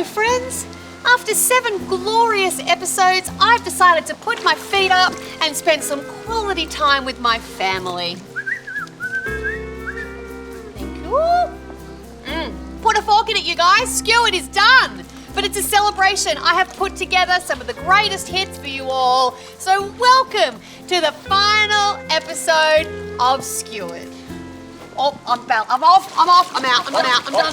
Hello, friends. After 7 glorious episodes, I've decided to put my feet up and spend some quality time with my family. Thank you. Put a fork in it, you guys. Skewered is done. But it's a celebration. I have put together some of the greatest hits for you all. So welcome to the final episode of Skewered. Oh, I'm out, I'm out, I'm done.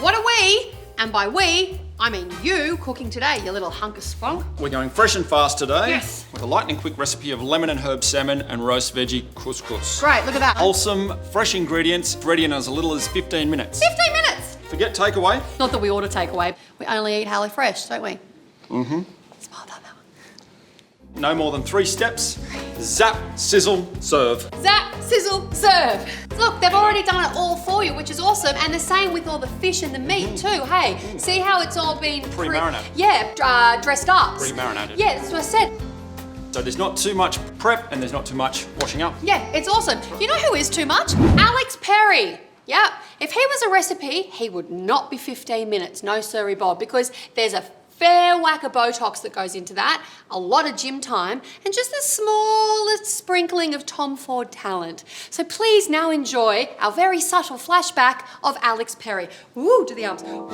What are we, and by we, I mean you, cooking today, you little hunk of spunk? We're going fresh and fast today. Yes. With a lightning quick recipe of lemon and herb salmon and roast veggie couscous. Great, look at that. Wholesome, fresh ingredients, ready in as little as 15 minutes. 15 minutes! Forget takeaway. Not that we order takeaway. We only eat HelloFresh, don't we? Mm-hmm. Smile that now. No more than 3 steps. Zap, sizzle, serve. Zap, sizzle, serve. Look, they've already done it all for you, which is awesome. And the same with all the fish and the meat too. Hey, see how it's all been Pre-marinated. Dressed up. Pre-marinated. Yeah, that's what I said. So there's not too much prep and there's not too much washing up. Yeah, it's awesome. You know who is too much? Alex Perry. Yeah, if he was a recipe, he would not be 15 minutes. No, sirree, Bob, because there's a fair whack of Botox that goes into that, a lot of gym time, and just the smallest sprinkling of Tom Ford talent. So please now enjoy our very subtle flashback of Alex Perry. Ooh, do the arms. Ooh.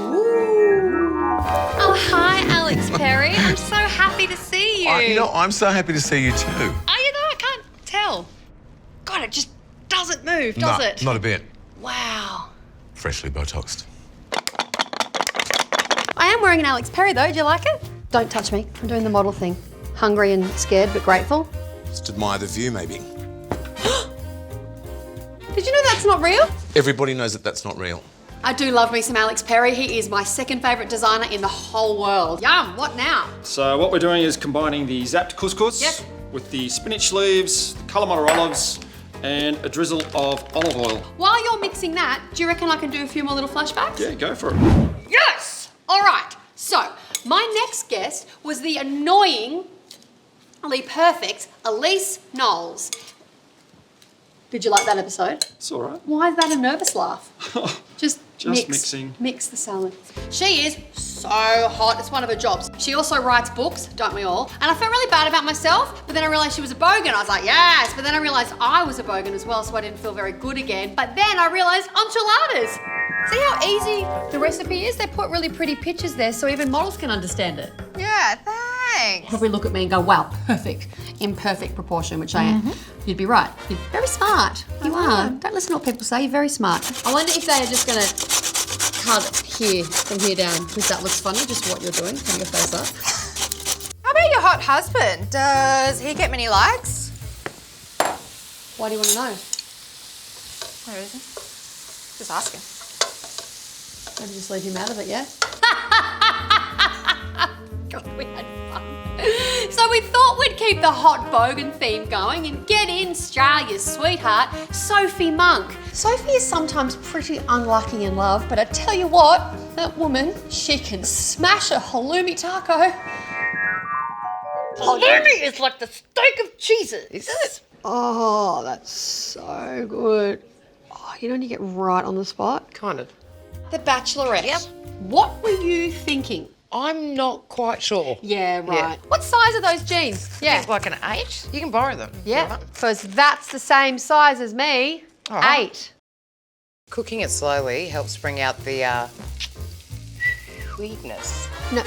Oh, hi, Alex Perry. I'm so happy to see you. I'm so happy to see you too. Are you though? I can't tell. God, it just doesn't move, does it? Not a bit. Wow. Freshly Botoxed. I am wearing an Alex Perry though, do you like it? Don't touch me, I'm doing the model thing. Hungry and scared, but grateful. Just admire the view, maybe. Did you know that's not real? Everybody knows that that's not real. I do love me some Alex Perry. He is my second favourite designer in the whole world. Yum, what now? So what we're doing is combining the zapped couscous with the spinach leaves, the Kalamata olives, and a drizzle of olive oil. While you're mixing that, do you reckon I can do a few more little flashbacks? Yeah, go for it. Yes! All right, so my next guest was the annoyingly perfect Elyse Knowles. Did you like that episode? It's all right. Why is that a nervous laugh? Just mixing. Mix the salad. She is so hot. It's one of her jobs. She also writes books, don't we all? And I felt really bad about myself, but then I realized she was a bogan. I was like, yes. But then I realized I was a bogan as well, so I didn't feel very good again. But then I realized enchiladas. See how easy the recipe is? They put really pretty pictures there so even models can understand it. Yeah, thanks. Probably look at me and go, wow, perfect, in perfect proportion, which I am. You'd be right. You're very smart. You are. Don't listen to what people say, you're very smart. I wonder if they're just gonna cut here, from here down, because that looks funny, just what you're doing, putting your face up. How about your hot husband? Does he get many likes? Why do you want to know? No reason. Just asking. Maybe just leave him out of it, yeah? God, we had fun. So we thought we'd keep the hot bogan theme going and get in Australia's sweetheart, Sophie Monk. Sophie is sometimes pretty unlucky in love, but I tell you what, that woman, she can smash a halloumi taco. Halloumi is like the steak of cheeses. Is it? Oh, that's so good. Oh, you know when you get right on the spot? Kind of. The Bachelorette. Yep. What were you thinking? I'm not quite sure. Yeah, right. Yeah. What size are those jeans? Yeah. It's like an 8. You can borrow them. if you Yeah, want. because that's the same size as me. Oh. 8. Cooking it slowly helps bring out the sweetness. No.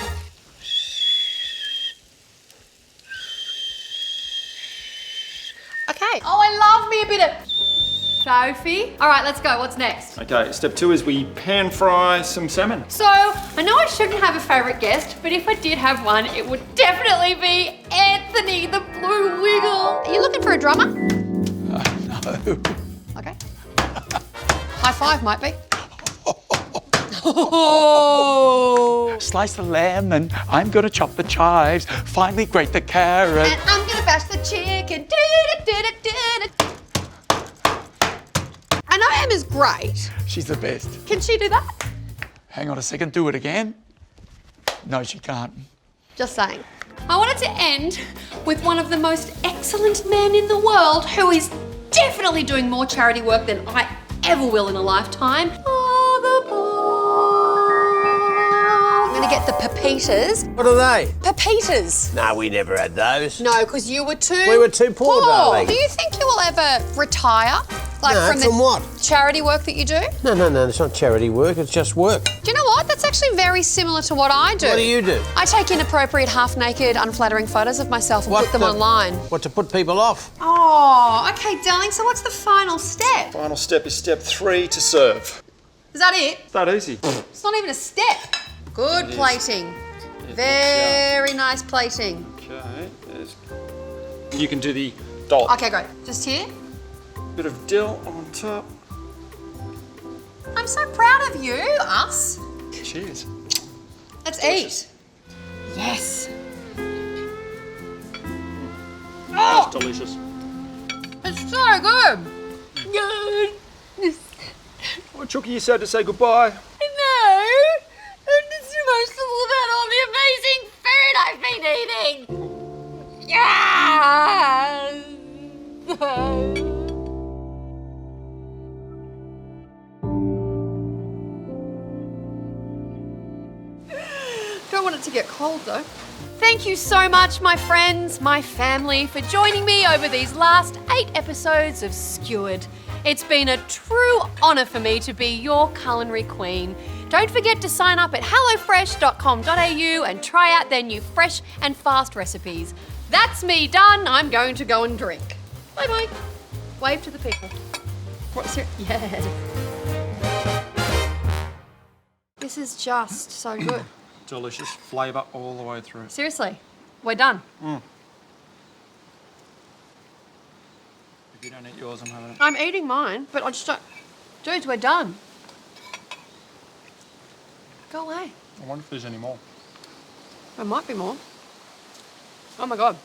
Okay. Oh, I love me a bit of Sophie. All right, let's go. What's next? Okay, step 2 is we pan fry some salmon. So, I know I shouldn't have a favourite guest, but if I did have one, it would definitely be Anthony, the Blue Wiggle. Are you looking for a drummer? No. Okay. High five might be. Oh. Slice the lemon, I'm gonna chop the chives, finally grate the carrot. And I'm gonna bash the chicken. And I am is great. She's the best. Can she do that? Hang on a second, do it again. No, she can't. Just saying. I wanted to end with one of the most excellent men in the world who is definitely doing more charity work than I ever will in a lifetime. I'm gonna get the pepitas. What are they? Pepitas. No, we never had those. No, because you were too We were too poor, darling. Do you think you will ever retire? Like No, from the from what? charity work that you do? No, it's not charity work, it's just work. Do you know what? That's actually very similar to what I do. What do you do? I take inappropriate, half-naked, unflattering photos of myself and put them online. What, to put people off? Oh, okay, darling. So what's the final step? Final step is step 3 to serve. Is that it? It's that easy. It's not even a step. Good plating. Very nice plating. Okay, you can do the dollop. Okay, great. Just here. Bit of dill on top. I'm so proud of you, us. Cheers. Let's eat. Yes. That's delicious. It's so good. Good. Well, Chucky, you said to say goodbye. No. I'm just emotional about all the amazing food I've been eating. Yeah. Don't want it to get cold though. Thank you so much, my friends, my family, for joining me over these last 8 episodes of Skewered. It's been a true honour for me to be your culinary queen. Don't forget to sign up at hellofresh.com.au and try out their new fresh and fast recipes. That's me done. I'm going to go and drink. Bye-bye. Wave to the people. What's your... Yeah. This is just so good. Delicious flavour all the way through. Seriously, we're done. If you don't eat yours, I'm having it. I'm eating mine, but I just don't... Dudes, we're done. Go away. I wonder if there's any more. There might be more. Oh my God.